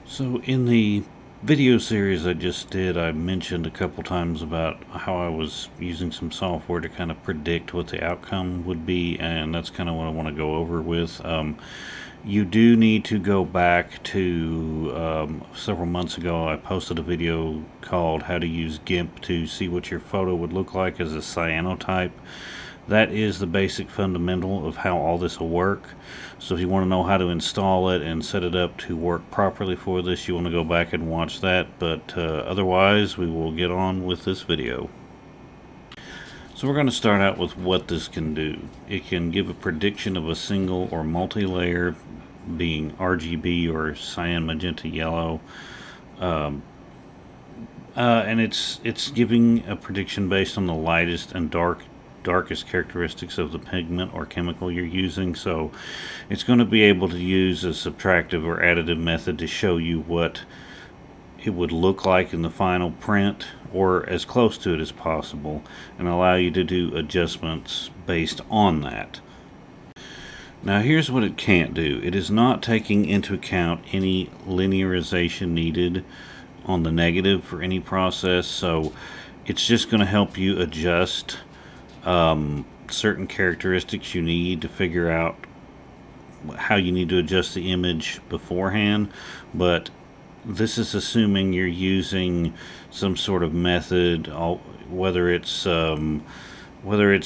So in the video series I just did, I mentioned a couple times about how I was using some software to kind of predict what the outcome would be, and that's kind of what I want to go over with. You do need to go back to several months ago. I posted a video called How to Use GIMP to See What Your Photo Would Look Like as a Cyanotype. That is the basic fundamental of how all this will work. So if you want to know how to install it and set it up to work properly for this, you want to go back and watch that. But otherwise, we will get on with this video. So we're going to start out with what this can do. It can give a prediction of a single or multi-layer being RGB or cyan, magenta, yellow. And it's giving a prediction based on the lightest and darkest characteristics of the pigment or chemical you're using. So it's going to be able to use a subtractive or additive method to show you what it would look like in the final print, or as close to it as possible, and allow you to do adjustments based on that. Now here's what it can't do. It is not taking into account any linearization needed on the negative for any process, so it's just going to help you adjust certain characteristics you need to figure out how you need to adjust the image beforehand. But this is assuming you're using some sort of method, whether it's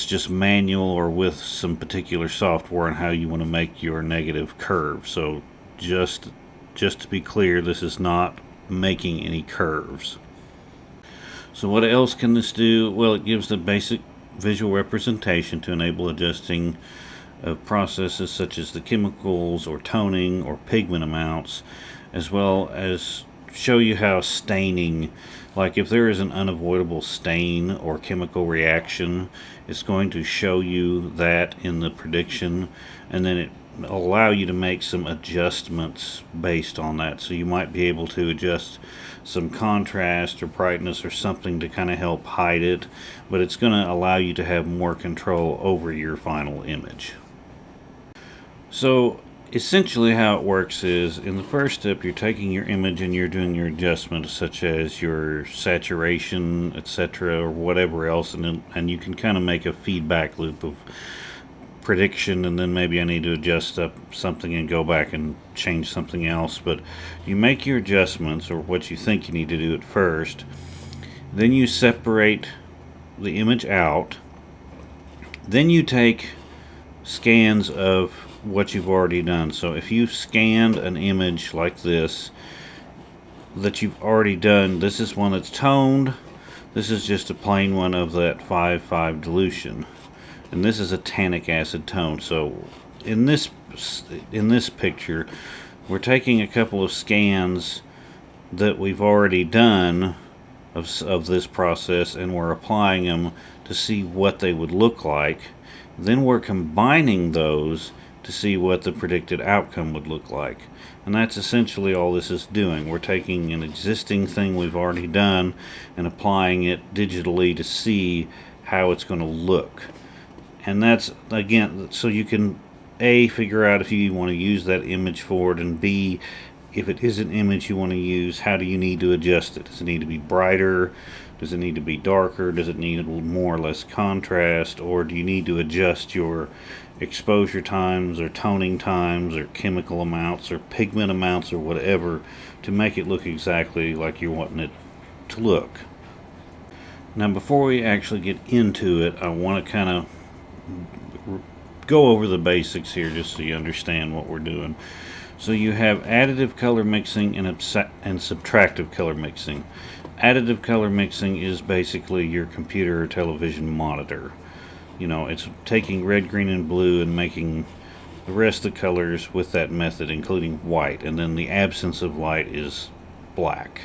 just manual or with some particular software, and how you want to make your negative curve. So just to be clear, this is not making any curves. So what else can this do? Well, it gives the basic visual representation to enable adjusting of processes such as the chemicals or toning or pigment amounts, as well as show you how staining, like if there is an unavoidable stain or chemical reaction, it's going to show you that in the prediction, and then it allow you to make some adjustments based on that. So you might be able to adjust some contrast or brightness or something to kind of help hide it, but it's going to allow you to have more control over your final image. So essentially how it works is, in the first step, you're taking your image and you're doing your adjustments such as your saturation, etc., or whatever else, and you can kind of make a feedback loop of prediction, and then maybe I need to adjust up something and go back and change something else. But you make your adjustments, or what you think you need to do at first, then you separate the image out, then you take scans of what you've already done. So if you've scanned an image like this that you've already done, this is one that's toned, this is just a plain one of that 5:5 dilution, and this is a tannic acid tone. So in this picture, we're taking a couple of scans that we've already done of this process, and we're applying them to see what they would look like. Then we're combining those to see what the predicted outcome would look like. And that's essentially all this is doing. We're taking an existing thing we've already done and applying it digitally to see how it's going to look. And that's, again, so you can A, figure out if you want to use that image for it, and B, if it is an image you want to use, how do you need to adjust it? Does it need to be brighter? Does it need to be darker? Does it need more or less contrast? Or do you need to adjust your exposure times or toning times or chemical amounts or pigment amounts or whatever to make it look exactly like you're wanting it to look? Now, before we actually get into it, I want to kind of go over the basics here just so you understand what we're doing. So you have additive color mixing and subtractive color mixing. Additive color mixing is basically your computer or television monitor. You know, it's taking red, green, and blue and making the rest of the colors with that method, including white, and then the absence of light is black.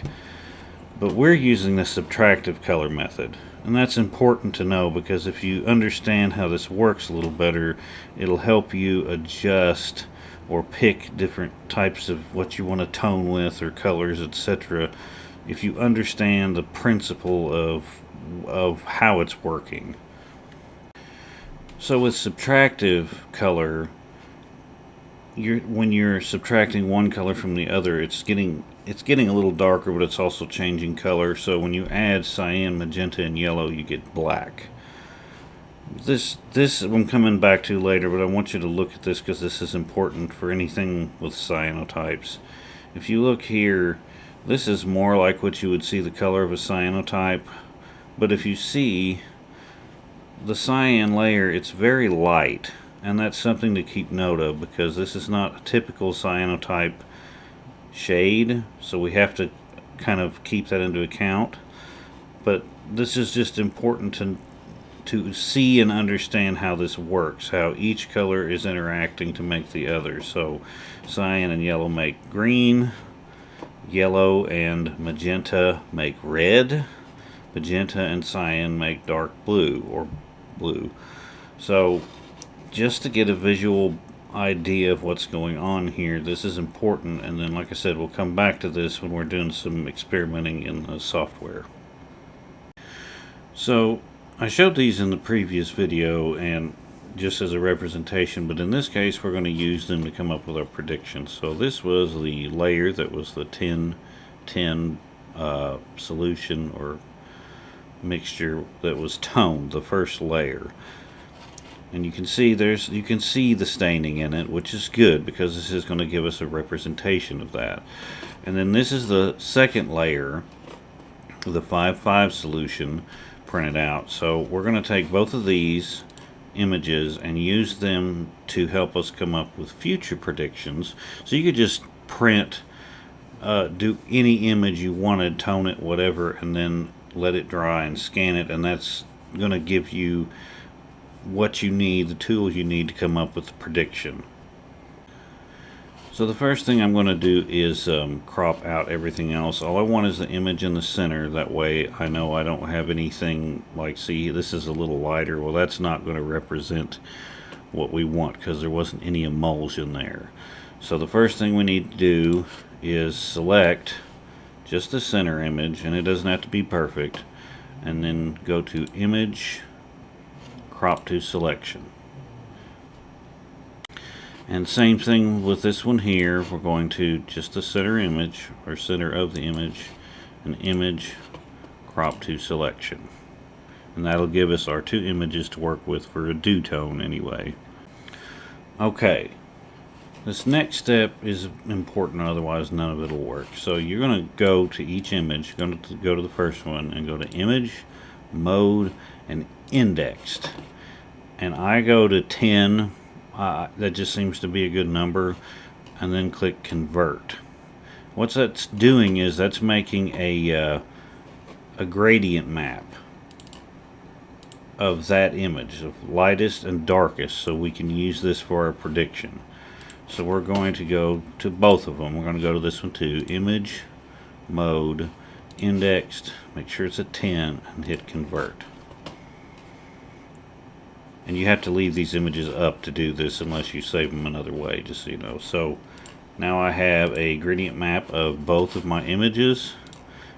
But we're using the subtractive color method, and that's important to know, because if you understand how this works a little better, it'll help you adjust or pick different types of what you want to tone with or colors, etc., if you understand the principle of how it's working. So with subtractive color, when you're subtracting one color from the other, it's getting a little darker, but it's also changing color. So when you add cyan, magenta, and yellow, you get black. This I'm coming back to later, but I want you to look at this because this is important for anything with cyanotypes. If you look here, this is more like what you would see the color of a cyanotype, but if you see the cyan layer, it's very light, and that's something to keep note of because this is not a typical cyanotype shade, so we have to kind of keep that into account. But this is just important to see and understand how this works, how each color is interacting to make the other. So cyan and yellow make green, yellow and magenta make red, magenta and cyan make dark blue or blue. So just to get a visual idea of what's going on here, this is important, and then like I said, we'll come back to this when we're doing some experimenting in the software. So I showed these in the previous video and just as a representation, but in this case we're going to use them to come up with our predictions. So this was the layer that was the 10-10 solution or mixture that was toned, the first layer. And you can see the staining in it, which is good because this is going to give us a representation of that. And then this is the second layer, the 5-5 solution printed out. So we're going to take both of these images and use them to help us come up with future predictions. So you could just print, do any image you wanted, tone it, whatever, and then let it dry and scan it, and that's going to give you what you need, the tools you need to come up with the prediction. So the first thing I'm going to do is crop out everything else. All I want is the image in the center. That way I know I don't have anything like, see, this is a little lighter. Well, that's not going to represent what we want because there wasn't any emulsion there. So the first thing we need to do is select just the center image, and it doesn't have to be perfect, and then go to Image, Crop to Selection. And same thing with this one here. We're going to just the center image, or center of the image, and Image, Crop to Selection. And that'll give us our two images to work with for a dew tone anyway. Okay, this next step is important, otherwise none of it will work. So you're going to go to each image, you're going to go to the first one and go to Image, Mode, and Indexed. And I go to 10, that just seems to be a good number, and then click Convert. What that's doing is that's making a gradient map of that image, of lightest and darkest, so we can use this for our prediction. So we're going to go to both of them. We're going to go to this one too, Image, Mode, Indexed, make sure it's at 10, and hit Convert. And you have to leave these images up to do this unless you save them another way, just so you know. So now I have a gradient map of both of my images,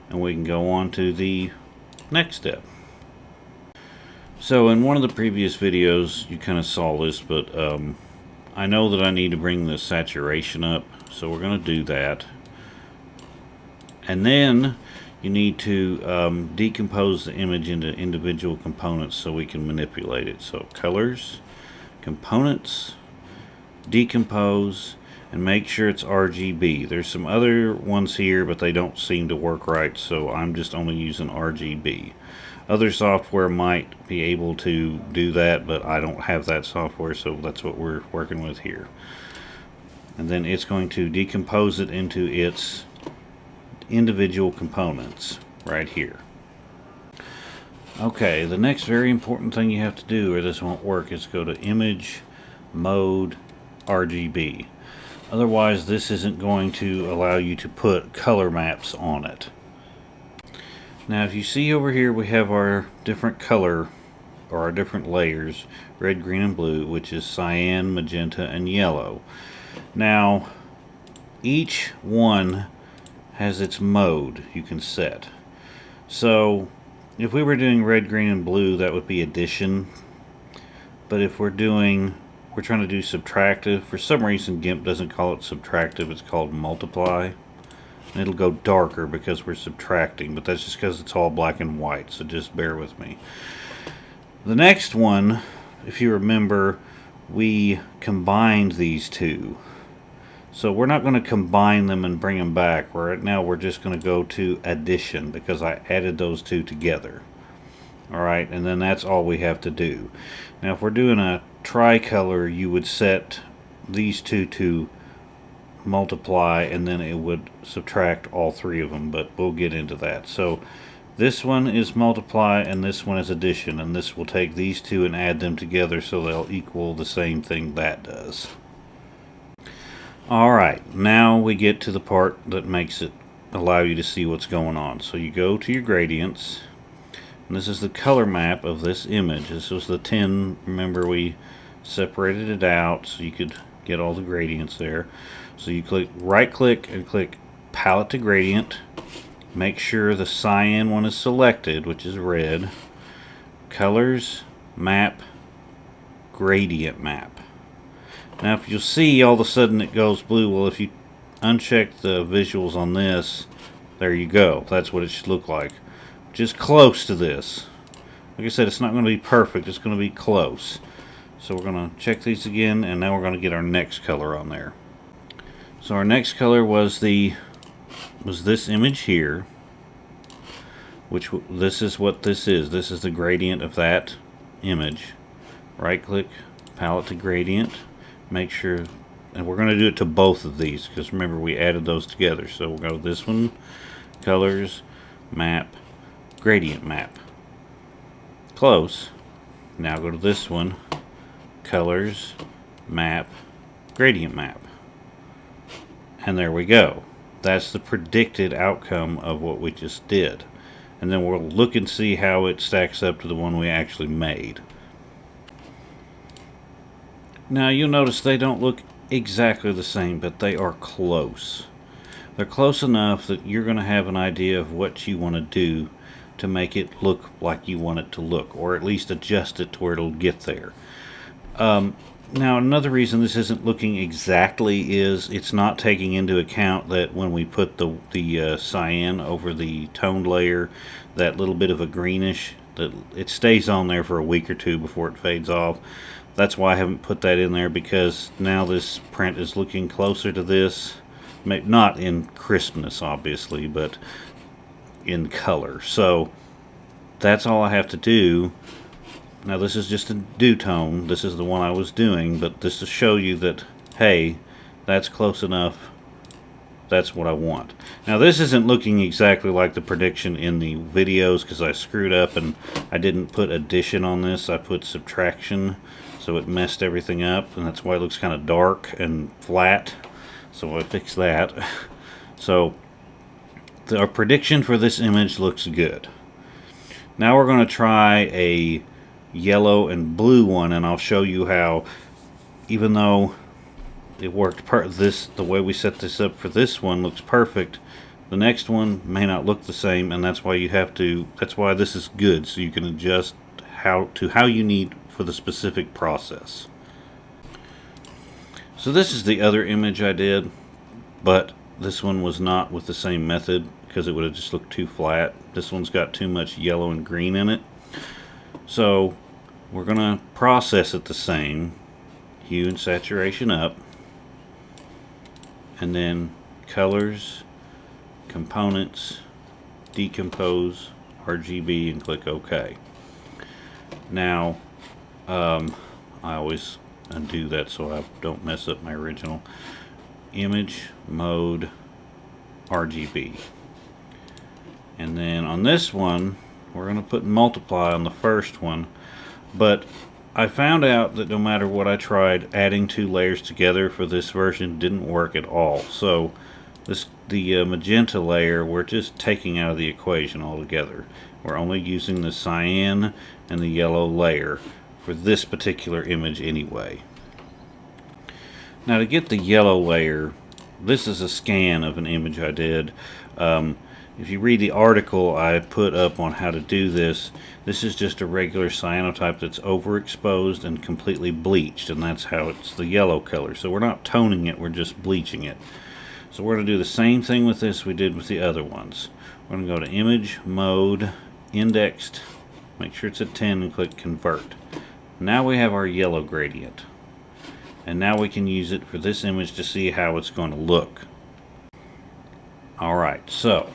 and we can go on to the next step. So in one of the previous videos you kind of saw this, but I know that I need to bring the saturation up, so we're going to do that. And then you need to decompose the image into individual components so we can manipulate it. So colors, components, decompose, and make sure it's RGB. There's some other ones here, but they don't seem to work right, so I'm just only using RGB. Other software might be able to do that, but I don't have that software, so that's what we're working with here. And then it's going to decompose it into its individual components right here. Okay, the next very important thing you have to do, or this won't work, is go to Image, Mode, RGB. Otherwise this isn't going to allow you to put color maps on it. Now if you see over here we have our different color, or our different layers, red, green, and blue, which is cyan, magenta, and yellow. Now each one has its mode you can set. So if we were doing red, green, and blue, that would be addition. But if we're doing we're trying to do subtractive. For some reason GIMP doesn't call it subtractive, it's called multiply. And it'll go darker because we're subtracting, but that's just because it's all black and white, so just bear with me. The next one, if you remember, we combined these two. So we're not going to combine them and bring them back. Right now we're just going to go to addition because I added those two together. Alright, and then that's all we have to do. Now if we're doing a tricolor, you would set these two to multiply and then it would subtract all three of them, but we'll get into that. So this one is multiply and this one is addition, and this will take these two and add them together so they'll equal the same thing that does. Alright, now we get to the part that makes it allow you to see what's going on. So you go to your gradients, and this is the color map of this image. This was the 10, remember we separated it out so you could get all the gradients there. So you right click and click palette to gradient. Make sure the cyan one is selected, which is red. Colors, map, gradient map. Now if you'll see, all of a sudden it goes blue. Well, if you uncheck the visuals on this, there you go. That's what it should look like. Just close to this. Like I said, it's not going to be perfect. It's going to be close. So we're going to check these again, and now we're going to get our next color on there. So our next color was this image here, which this is what this is. This is the gradient of that image. Right click, palette to gradient. Make sure, and we're going to do it to both of these because remember we added those together. So we'll go to this one, colors, map, gradient map. Close. Now go to this one, colors, map, gradient map. And there we go. That's the predicted outcome of what we just did. And then we'll look and see how it stacks up to the one we actually made. Now you'll notice they don't look exactly the same, but they are close. They're close enough that you're going to have an idea of what you want to do to make it look like you want it to look, or at least adjust it to where it'll get there. Now another reason this isn't looking exactly is it's not taking into account that when we put the cyan over the toned layer, that little bit of a greenish, that it stays on there for a week or two before it fades off. That's why I haven't put that in there, because now this print is looking closer to this, not in crispness obviously, but in color. So that's all I have to do. Now this is just a dew tone. This is the one I was doing, but this to show you that, hey, that's close enough. That's what I want. Now this isn't looking exactly like the prediction in the videos because I screwed up and I didn't put addition on this. I put subtraction, so it messed everything up, and that's why it looks kind of dark and flat. So I fixed that. So our prediction for this image looks good. Now we're going to try a yellow and blue one, and I'll show you how, even though it worked the way we set this up for this one looks perfect, the next one may not look the same, and that's why this is good, so you can adjust how you need for the specific process. So this is the other image I did, but this one was not with the same method because it would have just looked too flat. This one's got too much yellow and green in it. So we're going to process it the same, hue and saturation up, and then colors, components, decompose, RGB, and click OK. Now I always undo that so I don't mess up my original. Image, mode, RGB. And then on this one we're going to put multiply on the first one, but I found out that no matter what I tried, adding two layers together for this version didn't work at all. So the magenta layer we're just taking out of the equation altogether. We're only using the cyan and the yellow layer for this particular image anyway. Now to get the yellow layer, this is a scan of an image I did. If you read the article I put up on how to do this, this is just a regular cyanotype that's overexposed and completely bleached, and that's how it's the yellow color. So we're not toning it, we're just bleaching it. So we're going to do the same thing with this we did with the other ones. We're going to go to Image, Mode, Indexed, make sure it's at 10, and click Convert. Now we have our yellow gradient. And now we can use it for this image to see how it's going to look. Alright, so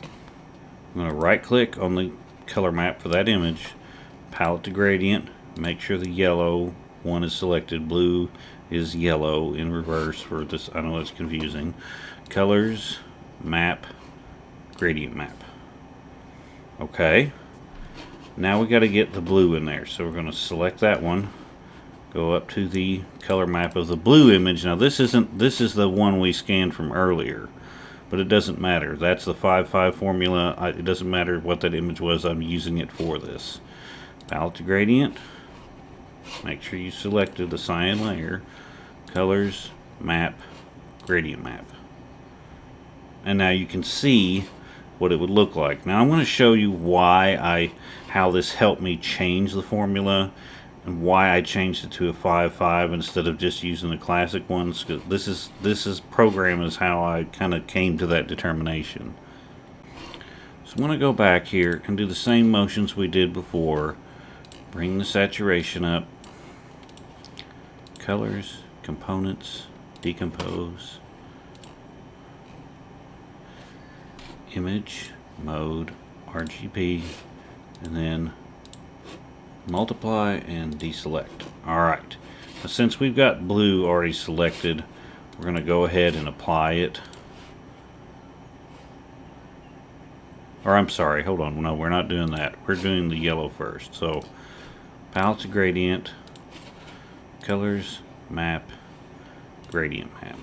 I'm going to right click on the color map for that image, palette to gradient, make sure the yellow one is selected, blue is yellow in reverse for this. I know it's confusing. Colors, map, gradient map. Okay, now we got to get the blue in there, so we're going to select that one, go up to the color map of the blue image. Now this is the one we scanned from earlier, but it doesn't matter. That's the 5-5 formula. It doesn't matter what that image was, I'm using it for this. Palette to gradient, make sure you selected the cyan layer, colors, map, gradient map. And now you can see what it would look like. Now I'm going to show you how this helped me change the formula and why I changed it to a 5-5 instead of just using the classic ones. This is program is how I kind of came to that determination. So I'm going to go back here and do the same motions we did before. Bring the saturation up. Colors, components, decompose. Image, mode, RGB, and then multiply and deselect. Alright, since we've got blue already selected, we're going to go ahead and apply it. Or I'm sorry, hold on, no, we're not doing that. We're doing the yellow first. So palette to gradient, colors, map, gradient map.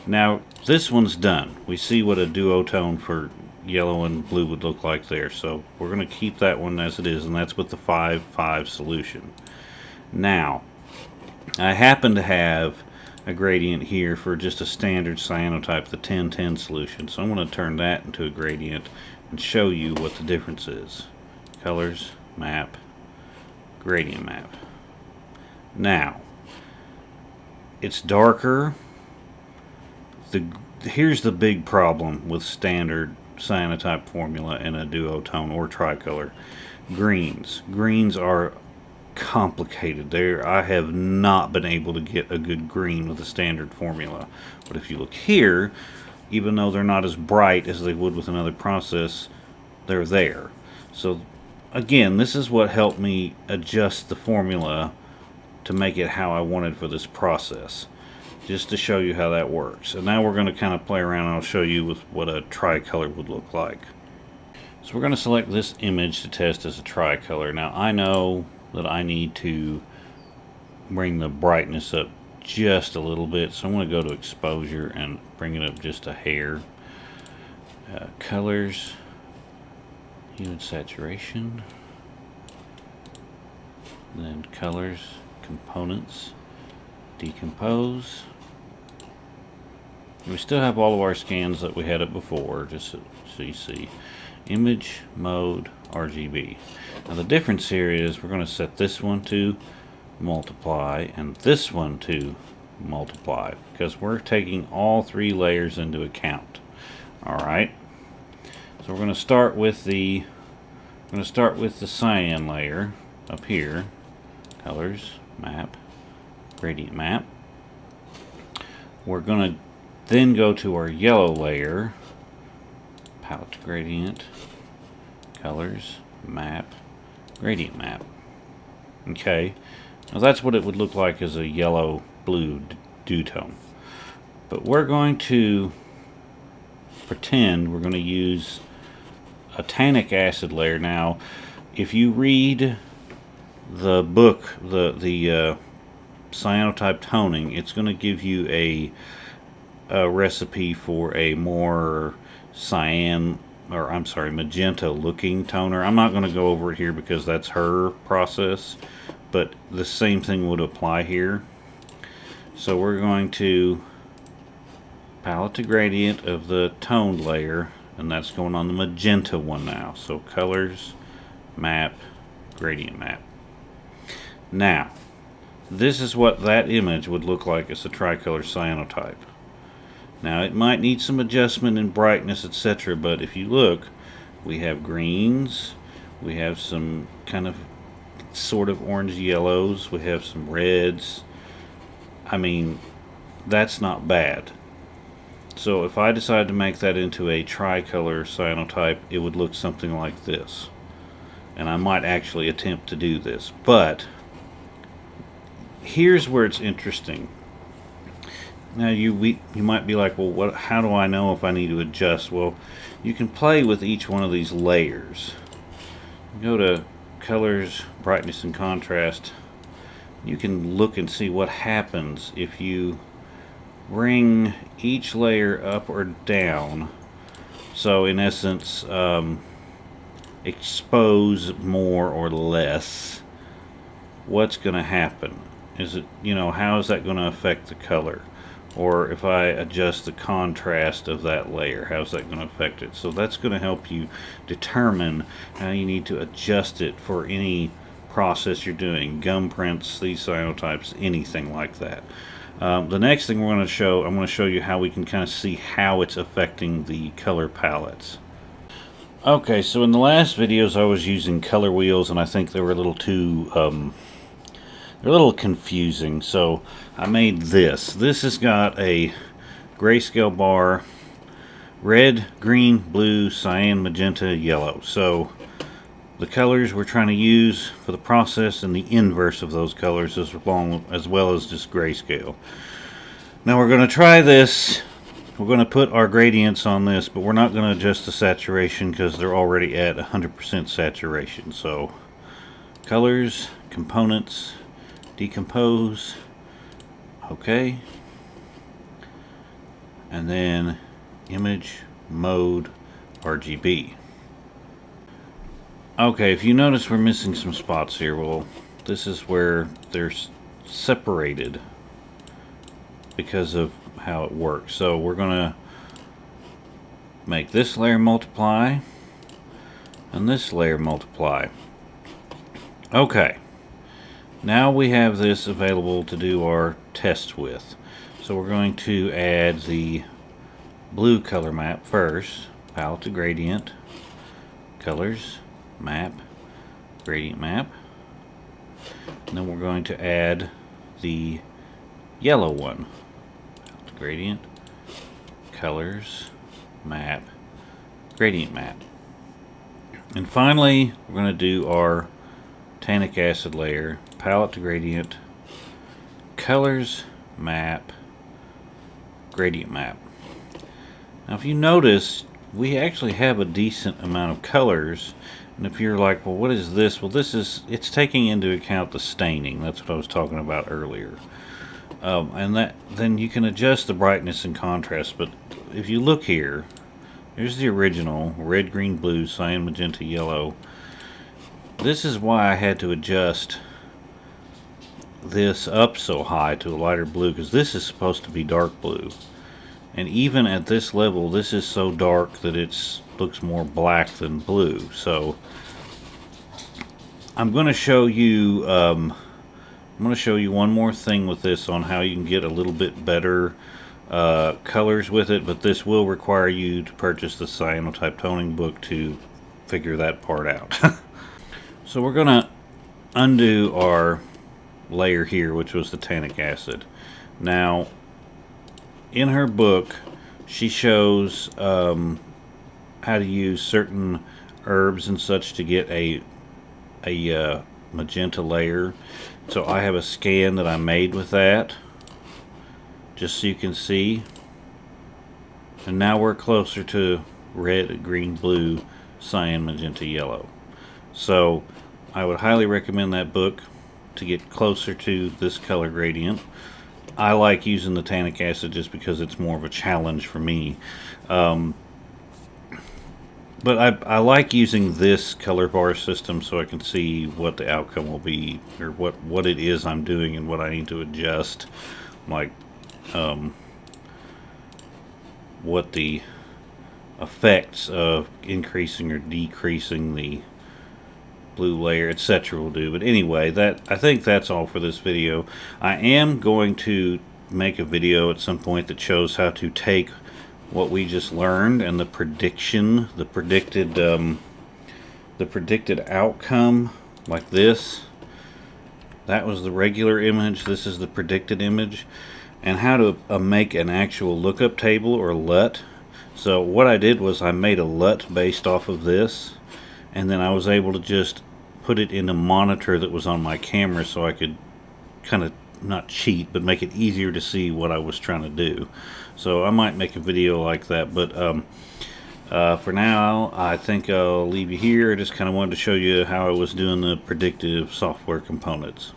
Now this one's done. We see what a duotone for yellow and blue would look like there. So we're going to keep that one as it is, and that's with the 5-5 solution. Now I happen to have a gradient here for just a standard cyanotype, the 10-10 solution. So I'm going to turn that into a gradient and show you what the difference is. Colors, map, gradient map. Now it's darker. Here's the big problem with standard cyanotype formula in a duotone or tricolor. Greens are complicated. I have not been able to get a good green with a standard formula. But if you look here, even though they're not as bright as they would with another process, they're there. So again, this is what helped me adjust the formula to make it how I wanted for this process, just to show you how that works. And now we're going to kind of play around and I'll show you with what a tricolor would look like. So we're going to select this image to test as a tricolor. Now I know that I need to bring the brightness up just a little bit, so I'm going to go to exposure and bring it up just a hair. Colors, hue and saturation, then colors, components, decompose. We still have all of our scans that we had up before, just so you see. Image, mode, RGB. Now the difference here is we're going to set this one to multiply and this one to multiply, because we're taking all three layers into account. Alright, so we're going to start with the cyan layer up here. Colors, map, gradient map. We're going to then go to our yellow layer, palette to gradient, colors, map, gradient map. Okay, now that's what it would look like as a yellow blue duotone. But we're going to pretend we're going to use a tannic acid layer. Now if you read the book, the cyanotype toning, it's going to give you a recipe for a more magenta looking toner. I'm not going to go over it here because that's her process, but the same thing would apply here. So we're going to palette to gradient of the toned layer, and that's going on the magenta one now. So colors, map, gradient map. Now, this is what that image would look like as a tricolor cyanotype. Now, it might need some adjustment in brightness, etc., but if you look, we have greens, we have some kind of sort of orange yellows, we have some reds. I mean, that's not bad. So if I decided to make that into a tricolor cyanotype, it would look something like this. And I might actually attempt to do this. But here's where it's interesting. Now you might be like, well, how do I know if I need to adjust? Well, you can play with each one of these layers. Go to colors, brightness, and contrast. You can look and see what happens if you bring each layer up or down. So in essence, expose more or less. What's going to happen? Is it, how is that going to affect the color? Or if I adjust the contrast of that layer, how's that going to affect it? So that's going to help you determine how you need to adjust it for any process you're doing. Gum prints, these cyanotypes, anything like that. The next thing I'm going to show you how we can kind of see how it's affecting the color palettes. Okay, so in the last videos I was using color wheels, and I think they were a little too they're a little confusing, so I made this. This has got a grayscale bar, red, green, blue, cyan, magenta, yellow. So the colors we're trying to use for the process and the inverse of those colors as well as just grayscale. Now we're going to try this. We're going to put our gradients on this, but we're not going to adjust the saturation because they're already at 100% saturation. So colors, components, decompose, okay, and then image, mode, RGB. Okay, if you notice we're missing some spots here, well, this is where they're separated because of how it works. So we're going to make this layer multiply and this layer multiply. Okay. Now we have this available to do our test with. So we're going to add the blue color map first. Palette to gradient, colors, map, gradient map. And then we're going to add the yellow one. Palette to gradient, colors, map, gradient map. And finally, we're going to do our tannic acid layer, palette to gradient, colors, map, gradient map. Now if you notice, we actually have a decent amount of colors, and if you're like, well, what is this? Well, it's taking into account the staining. That's what I was talking about earlier. And then you can adjust the brightness and contrast, but if you look here, here's the original, red, green, blue, cyan, magenta, yellow. This is why I had to adjust this up so high to a lighter blue, because this is supposed to be dark blue. And even at this level, this is so dark that it looks more black than blue. So I'm going to show you one more thing with this on how you can get a little bit better colors with it, but this will require you to purchase the cyanotype toning book to figure that part out. So we're going to undo our layer here, which was the tannic acid. Now, in her book, she shows how to use certain herbs and such to get a magenta layer. So I have a scan that I made with that, just so you can see. And now we're closer to red, green, blue, cyan, magenta, yellow. So I would highly recommend that book to get closer to this color gradient. I like using the tannic acid just because it's more of a challenge for me. But I like using this color bar system so I can see what the outcome will be, or what it is I'm doing and what I need to adjust. Like what the effects of increasing or decreasing the blue layer, etc. will do. But anyway, I think that's all for this video. I am going to make a video at some point that shows how to take what we just learned and the predicted outcome, like this. That was the regular image, this is the predicted image, and how to make an actual lookup table or LUT. So what I did was I made a LUT based off of this, and then I was able to just put it in a monitor that was on my camera so I could kind of not cheat, but make it easier to see what I was trying to do. So I might make a video like that, but for now I think I'll leave you here. I just kind of wanted to show you how I was doing the predictive software components.